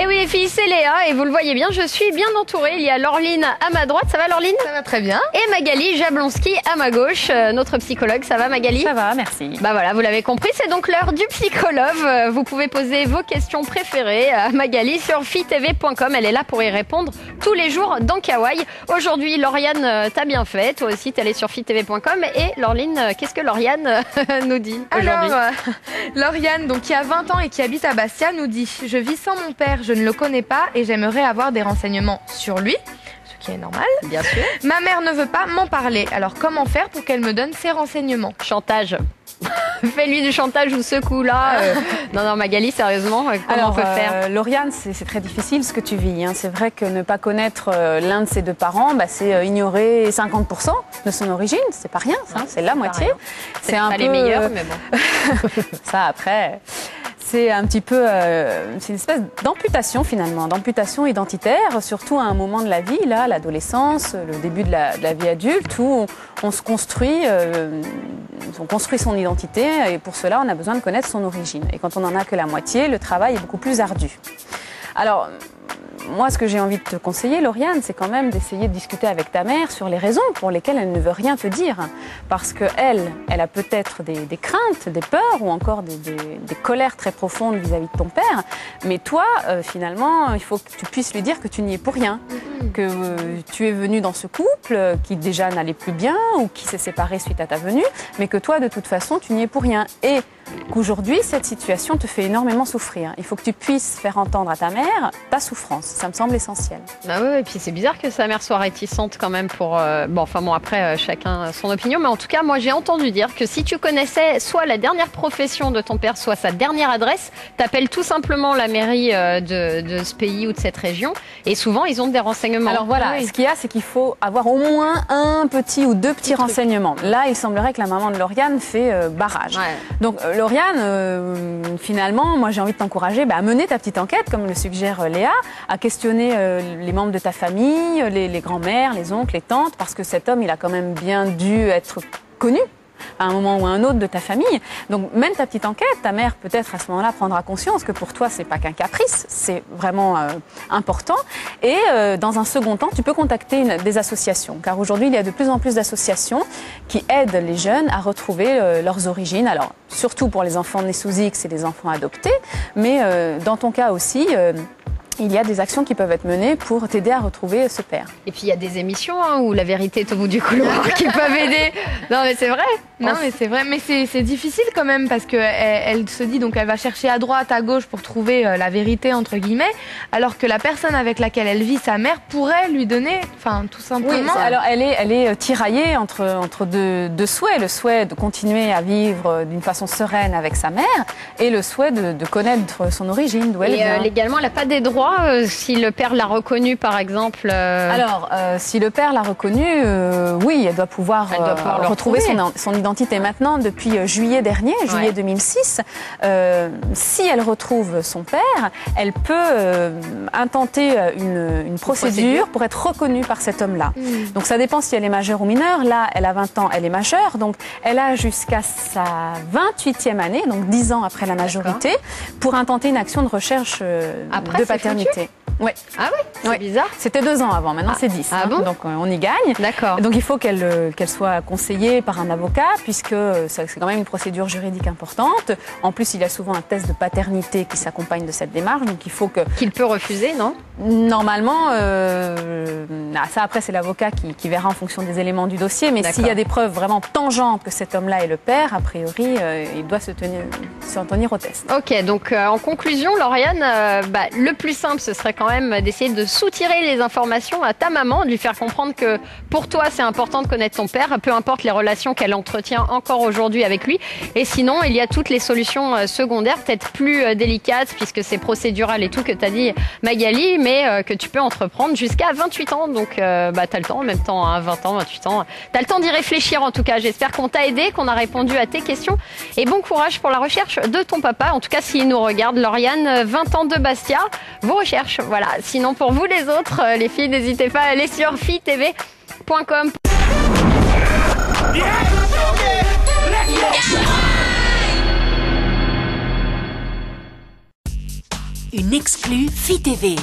Et oui les filles, c'est Léa et vous le voyez bien, je suis bien entourée. Il y a Laureline à ma droite, ça va Laureline? Ça va très bien. Et Magali Jablonski à ma gauche, notre psychologue. Ça va Magali? Ça va, merci. Bah voilà, vous l'avez compris, c'est donc l'heure du psychologue. Vous pouvez poser vos questions préférées à Magali sur fitv.com. Elle est là pour y répondre tous les jours dans Kawaii. Aujourd'hui, Lauriane, t'as bien fait. Toi aussi, t'es allée sur fitv.com. Et Laureline, qu'est-ce que Lauriane nous dit aujourd'hui? Alors, Lauriane, donc, qui a 20 ans et qui habite à Bastia, nous dit « Je vis sans mon père, je ne le connais pas et j'aimerais avoir des renseignements sur lui. » Ce qui est normal. Bien sûr. Ma mère ne veut pas m'en parler. Alors, comment faire pour qu'elle me donne ses renseignements? Chantage. Fais-lui du chantage ou secoue-là. Non, Magali, sérieusement, comment on peut faire? Lauriane, c'est très difficile ce que tu vis. Hein. C'est vrai que ne pas connaître l'un de ses deux parents, c'est ignorer 50% de son origine. C'est pas rien, ça. C'est la moitié. C'est un peu les meilleurs, mais bon. Ça, après... C'est un petit peu, c'est une espèce d'amputation finalement, d'amputation identitaire, surtout à un moment de la vie, là, l'adolescence, le début de la vie adulte, où on se construit, on construit son identité, et pour cela, on a besoin de connaître son origine. Et quand on n'en a que la moitié, le travail est beaucoup plus ardu. Alors, moi, ce que j'ai envie de te conseiller, Lauriane, c'est quand même d'essayer de discuter avec ta mère sur les raisons pour lesquelles elle ne veut rien te dire. Parce qu'elle a peut-être des craintes, des peurs ou encore des colères très profondes vis-à-vis de ton père. Mais toi, finalement, il faut que tu puisses lui dire que tu n'y es pour rien. Que tu es venue dans ce couple qui déjà n'allait plus bien ou qui s'est séparé suite à ta venue, mais que toi, de toute façon, tu n'y es pour rien. Et qu'aujourd'hui, cette situation te fait énormément souffrir. Il faut que tu puisses faire entendre à ta mère ta souffrance. Ça me semble essentiel. Ah oui, et puis c'est bizarre que sa mère soit réticente quand même pour... après, chacun son opinion. Mais en tout cas, moi, j'ai entendu dire que si tu connaissais soit la dernière profession de ton père, soit sa dernière adresse, t'appelles tout simplement la mairie de ce pays ou de cette région. Et souvent, ils ont des renseignements. Alors voilà, ce qu'il y a, c'est qu'il faut avoir au moins un petit ou deux petits renseignements. Là, il semblerait que la maman de Lauriane fait barrage. Ouais. Donc, Lauriane, finalement, moi, j'ai envie de t'encourager à mener ta petite enquête, comme le suggère Léa, à questionner les membres de ta famille, les grands-mères, les oncles, les tantes, parce que cet homme, il a quand même bien dû être connu à un moment ou à un autre de ta famille. Donc, mène ta petite enquête. Ta mère, peut-être, à ce moment-là, prendra conscience que pour toi, c'est pas qu'un caprice, c'est vraiment important. Et dans un second temps, tu peux contacter des associations. Car aujourd'hui, il y a de plus en plus d'associations qui aident les jeunes à retrouver leurs origines. Alors, surtout pour les enfants nés sous X et les enfants adoptés. Mais dans ton cas aussi... il y a des actions qui peuvent être menées pour t'aider à retrouver ce père. Et puis il y a des émissions où la vérité est au bout du couloir qui peuvent aider. Non mais c'est vrai. Non mais c'est vrai, mais c'est difficile quand même parce que elle se dit donc elle va chercher à droite, à gauche pour trouver la vérité entre guillemets, alors que la personne avec laquelle elle vit, sa mère, pourrait lui donner, tout simplement. Oui, alors elle est tiraillée entre deux souhaits, le souhait de continuer à vivre d'une façon sereine avec sa mère et le souhait de connaître son origine, d'où elle vient. Légalement, elle n'a pas des droits si le père l'a reconnu, par exemple. Alors, si le père l'a reconnu, oui, elle doit pouvoir retrouver son identité. Maintenant, depuis juillet dernier, juillet 2006, si elle retrouve son père, elle peut intenter une procédure pour être reconnue par cet homme-là. Donc, ça dépend si elle est majeure ou mineure. Là, elle a 20 ans, elle est majeure. Donc, elle a jusqu'à sa 28e année, donc 10 ans après la majorité, pour intenter une action de recherche de paternité. Ouais. Ah oui, c'est bizarre. C'était 2 ans avant, maintenant c'est 10. Ah bon? Donc on y gagne. D'accord. Donc il faut qu'elle soit conseillée par un avocat, puisque c'est quand même une procédure juridique importante. En plus, il y a souvent un test de paternité qui s'accompagne de cette démarche, donc il faut que... Qu'il peut refuser, non? Normalement, ça après c'est l'avocat qui verra en fonction des éléments du dossier, mais s'il y a des preuves vraiment tangentes que cet homme-là est le père, a priori, il doit se tenir au test. Ok, donc en conclusion, Lauriane, le plus simple, ce serait quand même d'essayer de soutirer les informations à ta maman, de lui faire comprendre que pour toi, c'est important de connaître ton père, peu importe les relations qu'elle entretient encore aujourd'hui avec lui. Et sinon, il y a toutes les solutions secondaires, peut-être plus délicates, puisque c'est procédural et tout que tu as dit, Magali, mais que tu peux entreprendre jusqu'à 28 ans. Donc, tu as le temps, en même temps, 20 ans, 28 ans. Tu as le temps d'y réfléchir, en tout cas. J'espère qu'on t'a aidé, qu'on a répondu à tes questions. Et bon courage pour la recherche de ton papa. En tout cas, s'il nous regarde, Lauriane, 20 ans de Bastia, vos recherches. Voilà. Sinon, pour vous les autres, les filles, n'hésitez pas à aller sur fitv.com. Une exclue Phi TV.